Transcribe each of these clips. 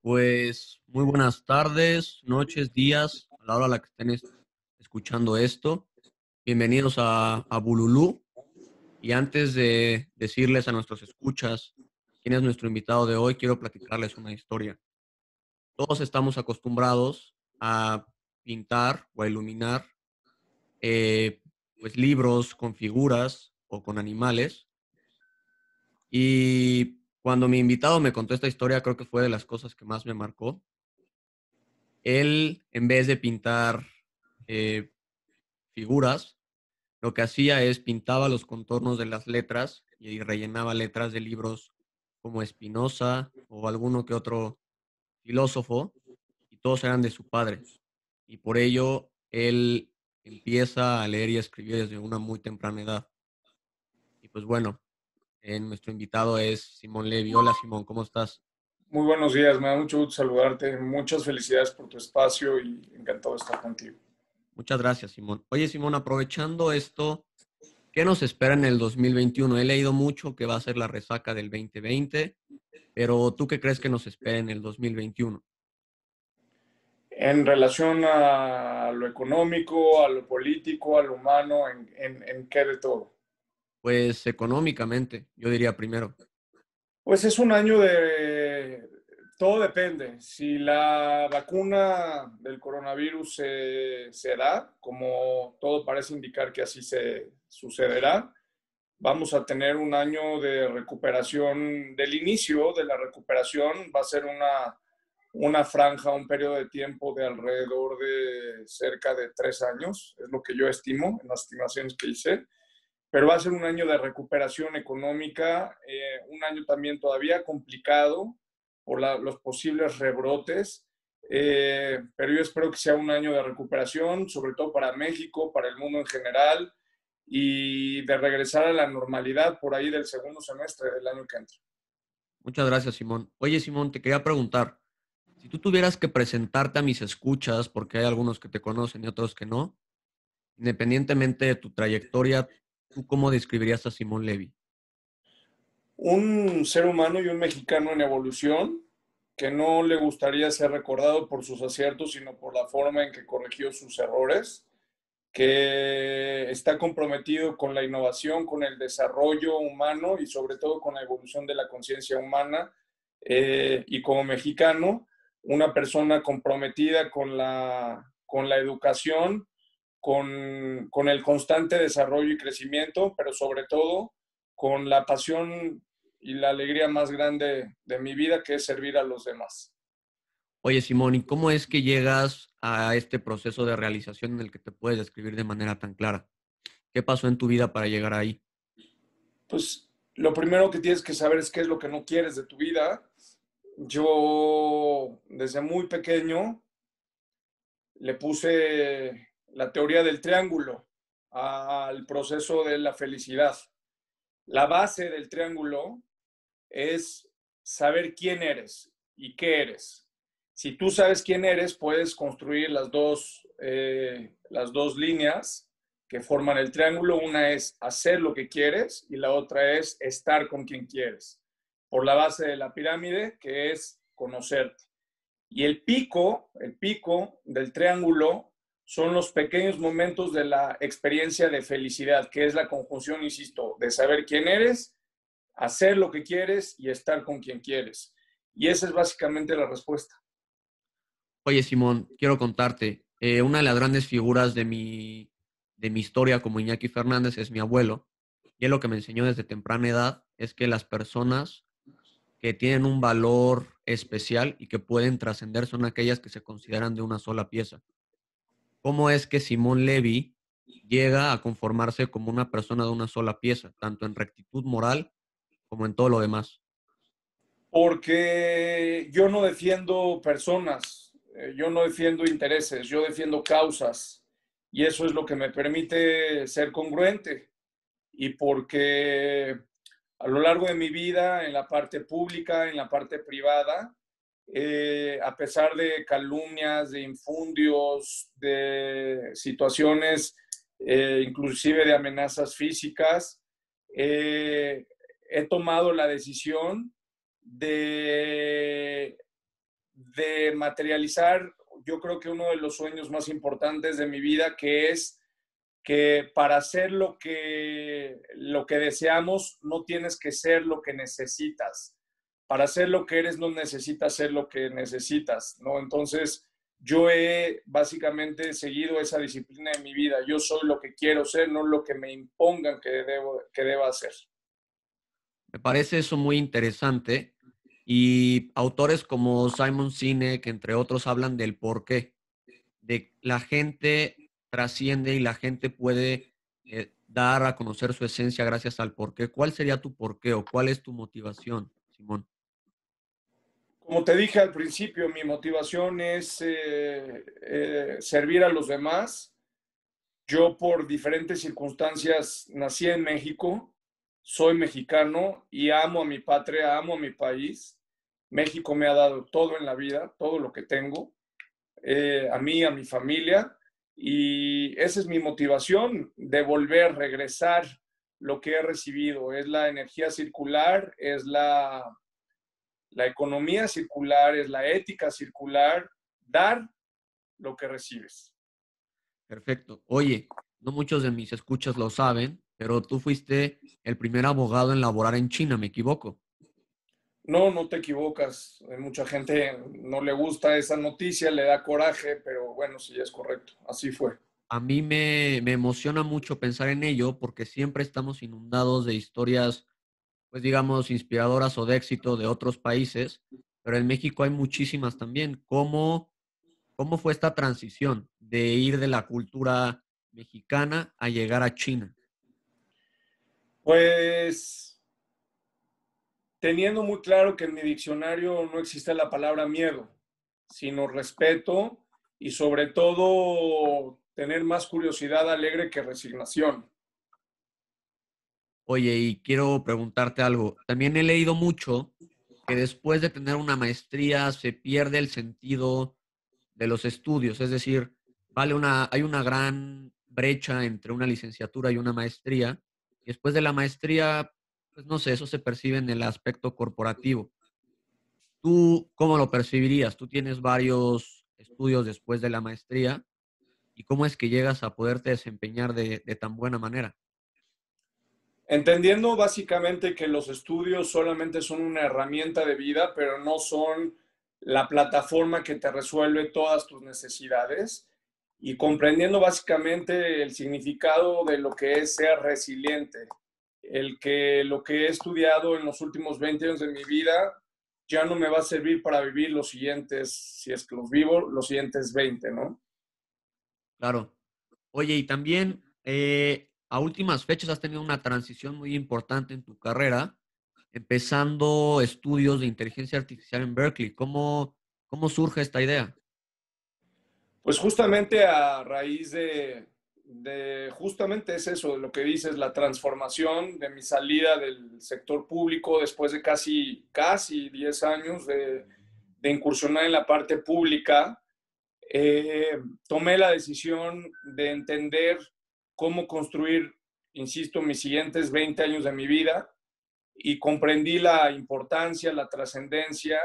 Pues muy buenas tardes, noches, días, a la hora a la que estén escuchando esto. Bienvenidos a Bululú. Y antes de decirles a nuestros escuchas quién es nuestro invitado de hoy, quiero platicarles una historia. Todos estamos acostumbrados a pintar o a iluminar eh, pues libros con figuras o con animales. Y cuando mi invitado me contó esta historia, creo que fue de las cosas que más me marcó. Él, en vez de pintar eh, figuras, lo que hacía es pintaba los contornos de las letras y rellenaba letras de libros como Spinoza o alguno que otro filósofo, y todos eran de su padre. Y por ello él empieza a leer y a escribir desde una muy temprana edad. Y pues bueno, nuestro invitado es Simón Levi. Hola Simón, ¿cómo estás? Muy buenos días, me da mucho gusto saludarte. Muchas felicidades por tu espacio y encantado de estar contigo. Muchas gracias, Simón. Oye, Simón, aprovechando esto, ¿qué nos espera en el 2021? He leído mucho que va a ser la resaca del 2020, pero ¿tú qué crees que nos espera en el 2021? En relación a lo económico, a lo político, a lo humano, ¿en qué de todo? Pues económicamente, yo diría primero. Pues es un año de... Todo depende. Si la vacuna del coronavirus se da, como todo parece indicar que así se sucederá, vamos a tener un año de recuperación. Del inicio de la recuperación va a ser una franja, un periodo de tiempo de alrededor de cerca de 3 años, es lo que yo estimo en las estimaciones que hice, pero va a ser un año de recuperación económica, un año también todavía complicado por los posibles rebrotes, pero yo espero que sea un año de recuperación, sobre todo para México, para el mundo en general, y de regresar a la normalidad por ahí del segundo semestre del año que entra. Muchas gracias, Simón. Oye, Simón, te quería preguntar, si tú tuvieras que presentarte a mis escuchas, porque hay algunos que te conocen y otros que no, independientemente de tu trayectoria, ¿tú cómo describirías a Simón Levi? Un ser humano y un mexicano en evolución que no le gustaría ser recordado por sus aciertos, sino por la forma en que corrigió sus errores, que está comprometido con la innovación, con el desarrollo humano y sobre todo con la evolución de la conciencia humana. Y como mexicano, una persona comprometida con la educación, con el constante desarrollo y crecimiento, pero sobre todo con la pasión y la alegría más grande de mi vida, que es servir a los demás. Oye, Simón, ¿y cómo es que llegas a este proceso de realización en el que te puedes describir de manera tan clara? ¿Qué pasó en tu vida para llegar ahí? Pues lo primero que tienes que saber es qué es lo que no quieres de tu vida. Yo desde muy pequeño le puse la teoría del triángulo al proceso de la felicidad. La base del triángulo es saber quién eres y qué eres. Si tú sabes quién eres, puedes construir las dos líneas que forman el triángulo. Una es hacer lo que quieres y la otra es estar con quien quieres. Por la base de la pirámide, que es conocerte. Y el pico del triángulo son los pequeños momentos de la experiencia de felicidad, que es la conjunción, insisto, de saber quién eres, hacer lo que quieres y estar con quien quieres. Y esa es básicamente la respuesta. Oye, Simón, quiero contarte, una de las grandes figuras de mi historia como Iñaki Fernández es mi abuelo, y él lo que me enseñó desde temprana edad es que las personas que tienen un valor especial y que pueden trascender son aquellas que se consideran de una sola pieza. ¿Cómo es que Simón Levy llega a conformarse como una persona de una sola pieza, tanto en rectitud moral como en todo lo demás? Porque yo no defiendo personas, yo no defiendo intereses, yo defiendo causas. Y eso es lo que me permite ser congruente. Y porque a lo largo de mi vida, en la parte pública, en la parte privada, a pesar de calumnias, de infundios, de situaciones, inclusive de amenazas físicas, he tomado la decisión de, de materializar, yo creo que uno de los sueños más importantes de mi vida, que es que para hacer lo que deseamos no tienes que ser lo que necesitas. Para ser lo que eres no necesitas ser lo que necesitas, ¿no? Entonces, yo he básicamente seguido esa disciplina en mi vida. Yo soy lo que quiero ser, no lo que me impongan que deba hacer. Me parece eso muy interesante. Y autores como Simon Sinek, entre otros, hablan del porqué, de la gente trasciende y la gente puede dar a conocer su esencia gracias al porqué. ¿Cuál sería tu porqué o cuál es tu motivación, Simón? Como te dije al principio, mi motivación es servir a los demás. Yo por diferentes circunstancias nací en México, soy mexicano y amo a mi patria, amo a mi país. México me ha dado todo en la vida, todo lo que tengo, a mí, a mi familia, y esa es mi motivación, devolver, regresar lo que he recibido. Es la energía circular, es la economía circular, es la ética circular, dar lo que recibes. Perfecto. Oye, no muchos de mis escuchas lo saben, pero tú fuiste el primer abogado en laborar en China, ¿me equivoco? No, no te equivocas. Mucha gente no le gusta esa noticia, le da coraje, pero bueno, sí es correcto. Así fue. A mí me emociona mucho pensar en ello porque siempre estamos inundados de historias, pues digamos, inspiradoras o de éxito de otros países, pero en México hay muchísimas también. ¿Cómo fue esta transición de ir de la cultura mexicana a llegar a China? Pues teniendo muy claro que en mi diccionario no existe la palabra miedo, sino respeto y sobre todo tener más curiosidad alegre que resignación. Oye, y quiero preguntarte algo. También he leído mucho que después de tener una maestría se pierde el sentido de los estudios, es decir, hay una gran brecha entre una licenciatura y una maestría, y después de la maestría, pues no sé, eso se percibe en el aspecto corporativo. ¿Tú cómo lo percibirías? Tú tienes varios estudios después de la maestría, ¿y cómo es que llegas a poderte desempeñar de tan buena manera? Entendiendo básicamente que los estudios solamente son una herramienta de vida, pero no son la plataforma que te resuelve todas tus necesidades y comprendiendo básicamente el significado de lo que es ser resiliente, el que lo que he estudiado en los últimos 20 años de mi vida ya no me va a servir para vivir los siguientes, si es que los vivo, los siguientes 20, ¿no? Claro. Oye, y también, a últimas fechas has tenido una transición muy importante en tu carrera, empezando estudios de inteligencia artificial en Berkeley. ¿Cómo surge esta idea? Pues justamente a raíz justamente es eso, de lo que dices, la transformación de mi salida del sector público después de casi 10 años de incursionar en la parte pública. Tomé la decisión de entender cómo construir, insisto, mis siguientes 20 años de mi vida y comprendí la importancia, la trascendencia,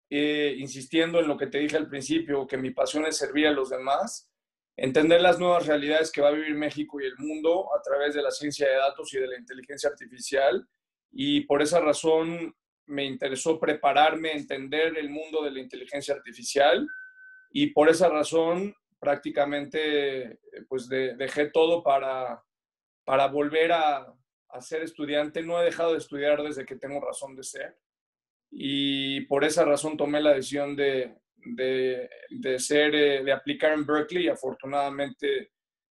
insistiendo en lo que te dije al principio, que mi pasión es servir a los demás, entender las nuevas realidades que va a vivir México y el mundo a través de la ciencia de datos y de la inteligencia artificial. Y por esa razón me interesó prepararme, entender el mundo de la inteligencia artificial y por esa razón prácticamente pues dejé todo para volver a ser estudiante. No he dejado de estudiar desde que tengo razón de ser y por esa razón tomé la decisión de aplicar en Berkeley y afortunadamente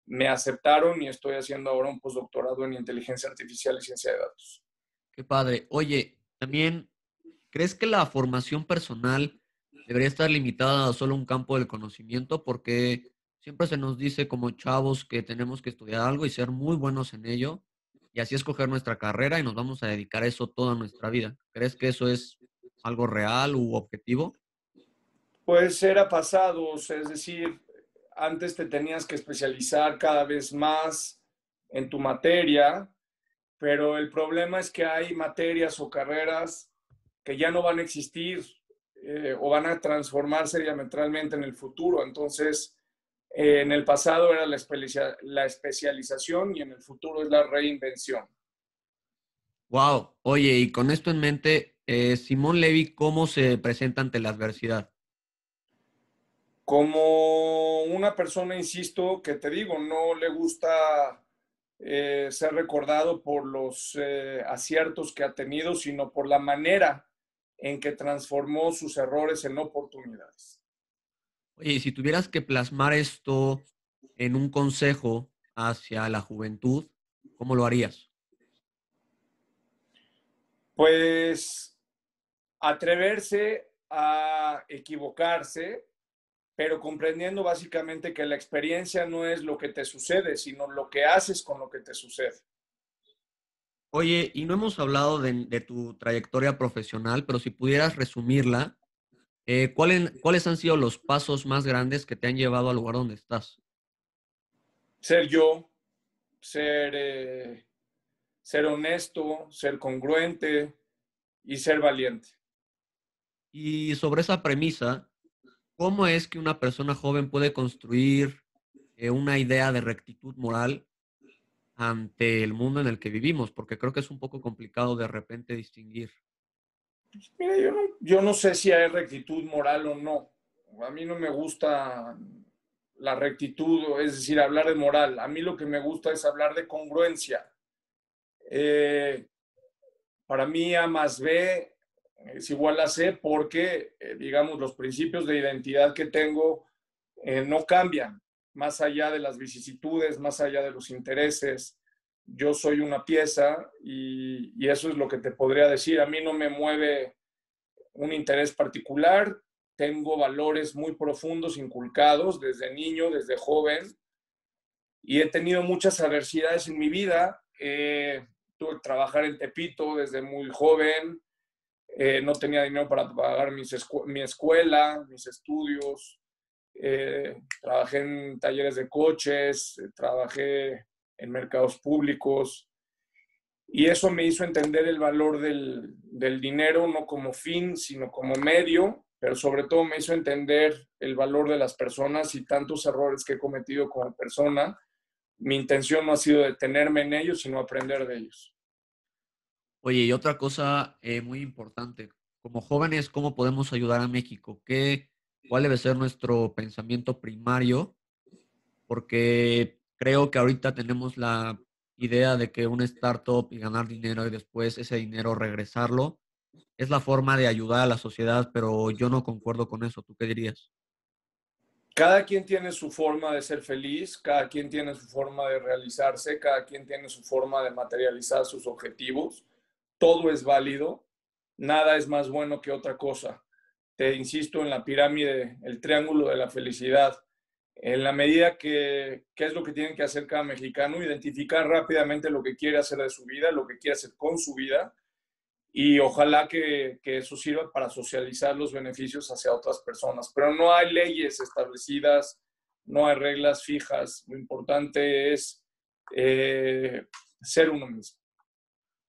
me aceptaron y estoy haciendo ahora un postdoctorado en inteligencia artificial y ciencia de datos. Qué padre. Oye, también, ¿crees que la formación personal debería estar limitada a solo un campo del conocimiento? Porque siempre se nos dice como chavos que tenemos que estudiar algo y ser muy buenos en ello, y así escoger nuestra carrera y nos vamos a dedicar a eso toda nuestra vida. ¿Crees que eso es algo real u objetivo? Pues era pasado, es decir, antes te tenías que especializar cada vez más en tu materia, pero el problema es que hay materias o carreras que ya no van a existir. o van a transformarse diametralmente en el futuro. Entonces, en el pasado era la especialización y en el futuro es la reinvención. Wow. Oye, y con esto en mente, Simón Levy, ¿cómo se presenta ante la adversidad? Como una persona, insisto, que te digo, no le gusta ser recordado por los aciertos que ha tenido, sino por la manera en que transformó sus errores en oportunidades. Oye, y si tuvieras que plasmar esto en un consejo hacia la juventud, ¿cómo lo harías? Pues atreverse a equivocarse, pero comprendiendo básicamente que la experiencia no es lo que te sucede, sino lo que haces con lo que te sucede. Oye, y no hemos hablado de tu trayectoria profesional, pero si pudieras resumirla, ¿cuáles han sido los pasos más grandes que te han llevado al lugar donde estás? Ser yo, ser, ser honesto, ser congruente y ser valiente. Y sobre esa premisa, ¿cómo es que una persona joven puede construir una idea de rectitud moral ante el mundo en el que vivimos? Porque creo que es un poco complicado de repente distinguir. Mira, yo no sé si hay rectitud moral o no. A mí no me gusta la rectitud, es decir, hablar de moral. A mí lo que me gusta es hablar de congruencia. Eh, para mí A más B es igual a C porque, digamos, los principios de identidad que tengo no cambian, más allá de las vicisitudes, más allá de los intereses. Yo soy una pieza y eso es lo que te podría decir. A mí no me mueve un interés particular, tengo valores muy profundos inculcados desde niño, desde joven, y he tenido muchas adversidades en mi vida. Tuve que trabajar en Tepito desde muy joven, no tenía dinero para pagar mi escuela, mis estudios, trabajé en talleres de coches, trabajé en mercados públicos, y eso me hizo entender el valor del dinero, no como fin, sino como medio, pero sobre todo me hizo entender el valor de las personas y tantos errores que he cometido como persona. Mi intención no ha sido detenerme en ellos, sino aprender de ellos. Oye, y otra cosa muy importante, como jóvenes, ¿cómo podemos ayudar a México? ¿Cuál debe ser nuestro pensamiento primario? Porque creo que ahorita tenemos la idea de que un startup y ganar dinero y después ese dinero regresarlo es la forma de ayudar a la sociedad, pero yo no concuerdo con eso. ¿Tú qué dirías? Cada quien tiene su forma de ser feliz, cada quien tiene su forma de realizarse, cada quien tiene su forma de materializar sus objetivos. Todo es válido, nada es más bueno que otra cosa. Te insisto en la pirámide, el triángulo de la felicidad. En la medida que, ¿qué es lo que tiene que hacer cada mexicano? Identificar rápidamente lo que quiere hacer de su vida, lo que quiere hacer con su vida, y ojalá que eso sirva para socializar los beneficios hacia otras personas. Pero no hay leyes establecidas, no hay reglas fijas. Lo importante es ser uno mismo.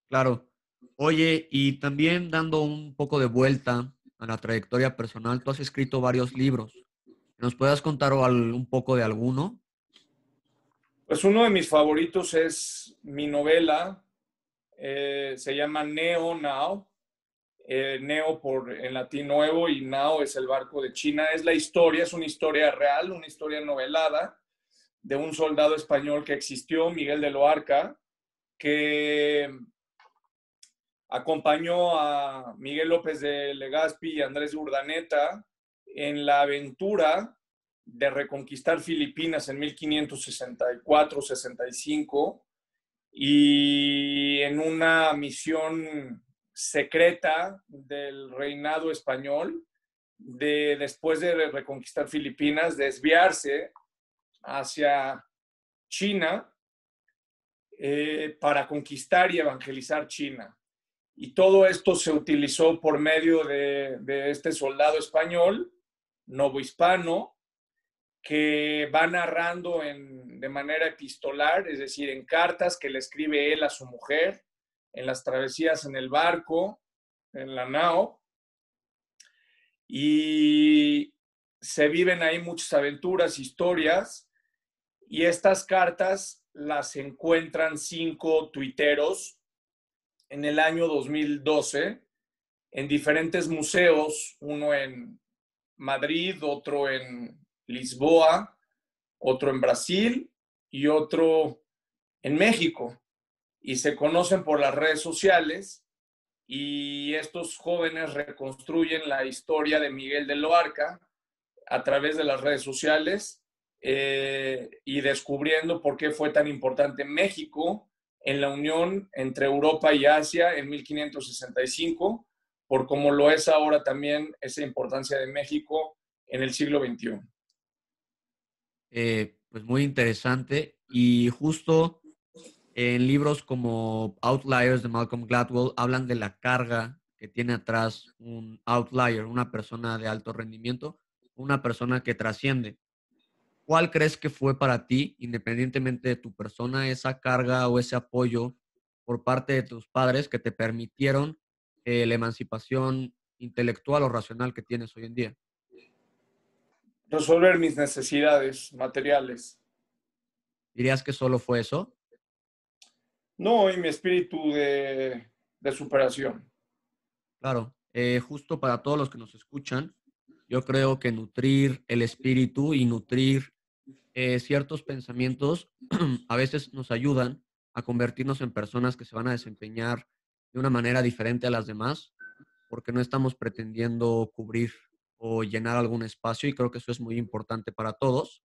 Claro. Oye, y también dando un poco de vuelta a la trayectoria personal, tú has escrito varios libros. ¿Nos puedas contar un poco de alguno? Pues uno de mis favoritos es mi novela, se llama Neo Now. Neo en latín nuevo y Now es el barco de China. Es la historia, es una historia real, una historia novelada de un soldado español que existió, Miguel de Loarca, que acompañó a Miguel López de Legazpi y Andrés Urdaneta en la aventura de reconquistar Filipinas en 1564-65 y en una misión secreta del reinado español después de reconquistar Filipinas, desviarse hacia China para conquistar y evangelizar China. Y todo esto se utilizó por medio de este soldado español, novohispano, que va narrando de manera epistolar, es decir, en cartas que le escribe él a su mujer, en las travesías en el barco, en la nao, y se viven ahí muchas aventuras, historias, y estas cartas las encuentran 5 tuiteros en el año 2012 en diferentes museos, uno en Madrid, otro en Lisboa, otro en Brasil y otro en México. Y se conocen por las redes sociales, y estos jóvenes reconstruyen la historia de Miguel de Loarca a través de las redes sociales, y descubriendo por qué fue tan importante México en la unión entre Europa y Asia en 1565, por cómo lo es ahora también esa importancia de México en el siglo XXI. Pues muy interesante. Y justo en libros como Outliers de Malcolm Gladwell hablan de la carga que tiene atrás un outlier, una persona de alto rendimiento, una persona que trasciende. ¿Cuál crees que fue para ti, independientemente de tu persona, esa carga o ese apoyo por parte de tus padres que te permitieron la emancipación intelectual o racional que tienes hoy en día? Resolver mis necesidades materiales. ¿Dirías que solo fue eso? No, y mi espíritu de superación. Claro, justo para todos los que nos escuchan, yo creo que nutrir el espíritu y nutrir ciertos pensamientos a veces nos ayudan a convertirnos en personas que se van a desempeñar de una manera diferente a las demás, porque no estamos pretendiendo cubrir o llenar algún espacio y creo que eso es muy importante para todos.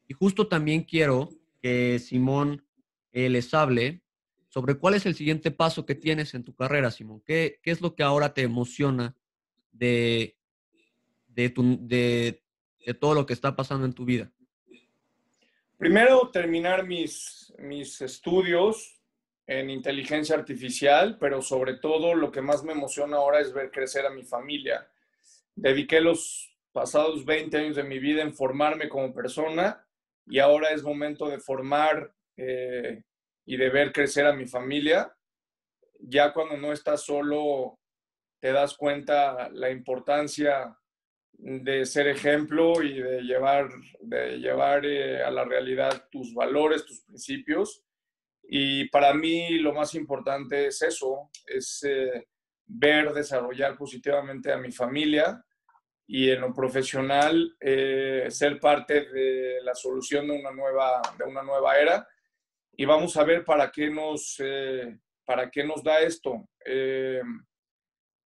Y justo también quiero que Simón les hable sobre cuál es el siguiente paso que tienes en tu carrera, Simón. ¿Qué es lo que ahora te emociona de, de, de todo lo que está pasando en tu vida? Primero, terminar mis estudios en inteligencia artificial, pero sobre todo lo que más me emociona ahora es ver crecer a mi familia. Dediqué los pasados 20 años de mi vida en formarme como persona, y ahora es momento de formar y de ver crecer a mi familia. Ya cuando no estás solo, te das cuenta la importancia de ser ejemplo y de llevar a la realidad tus valores, tus principios. Y para mí lo más importante es eso, es ver desarrollar positivamente a mi familia, y en lo profesional ser parte de la solución de una nueva era. Y vamos a ver para qué nos da esto.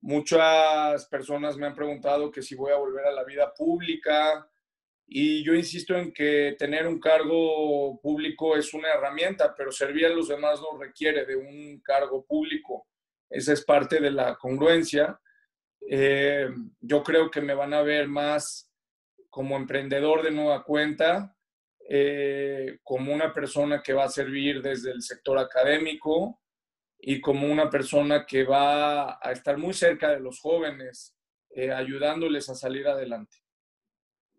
Muchas personas me han preguntado que si voy a volver a la vida pública, y yo insisto en que tener un cargo público es una herramienta, pero servir a los demás no requiere de un cargo público. Esa es parte de la congruencia. Eh, yo creo que me van a ver más como emprendedor de nueva cuenta, como una persona que va a servir desde el sector académico y como una persona que va a estar muy cerca de los jóvenes, ayudándoles a salir adelante.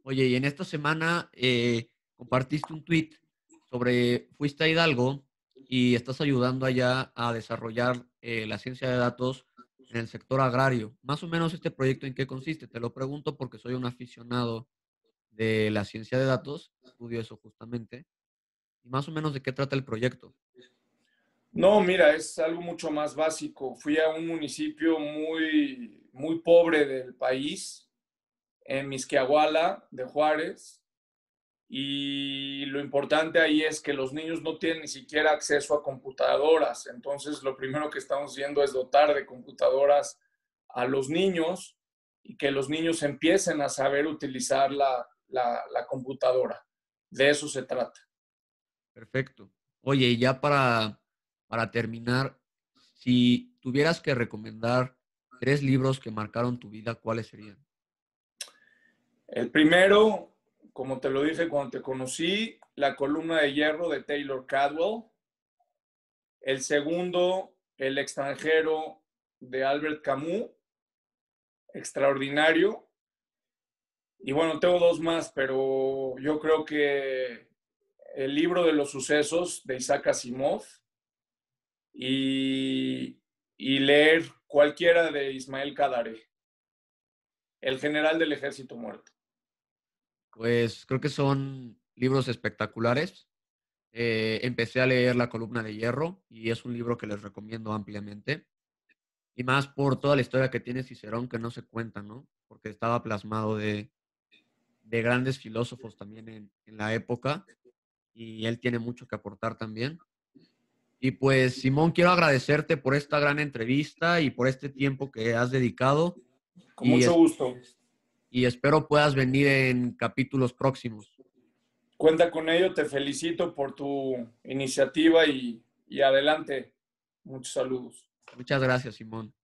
Oye, y en esta semana compartiste un tweet sobre, fuiste a Hidalgo y estás ayudando allá a desarrollar la ciencia de datos en el sector agrario. Más o menos este proyecto en qué consiste. Te lo pregunto porque soy un aficionado de la ciencia de datos, estudio eso justamente, y más o menos de qué trata el proyecto. No, mira, es algo mucho más básico. Fui a un municipio muy, muy pobre del país, en Misquiahuala de Juárez, y lo importante ahí es que los niños no tienen ni siquiera acceso a computadoras. Entonces, lo primero que estamos haciendo es dotar de computadoras a los niños, y que los niños empiecen a saber utilizar la computadora. De eso se trata. Perfecto. Oye, y ya para terminar, si tuvieras que recomendar 3 libros que marcaron tu vida, ¿cuáles serían? El primero, como te lo dije cuando te conocí, La columna de hierro de Taylor Cadwell. El segundo, El extranjero de Albert Camus, extraordinario. Y bueno, tengo dos más, pero yo creo que El libro de los sucesos de Isaac Asimov, y leer cualquiera de Ismael Kadare. El general del ejército muerto. Pues creo que son libros espectaculares. Empecé a leer La columna de hierro y es un libro que les recomiendo ampliamente. Y más por toda la historia que tiene Cicerón que no se cuenta, ¿no? Porque estaba plasmado de grandes filósofos también en la época y él tiene mucho que aportar también. Y pues, Simón, quiero agradecerte por esta gran entrevista y por este tiempo que has dedicado Con y, mucho gusto. y espero puedas venir en capítulos próximos. Cuenta con ello, te felicito por tu iniciativa y adelante. Muchos saludos. Muchas gracias, Simón.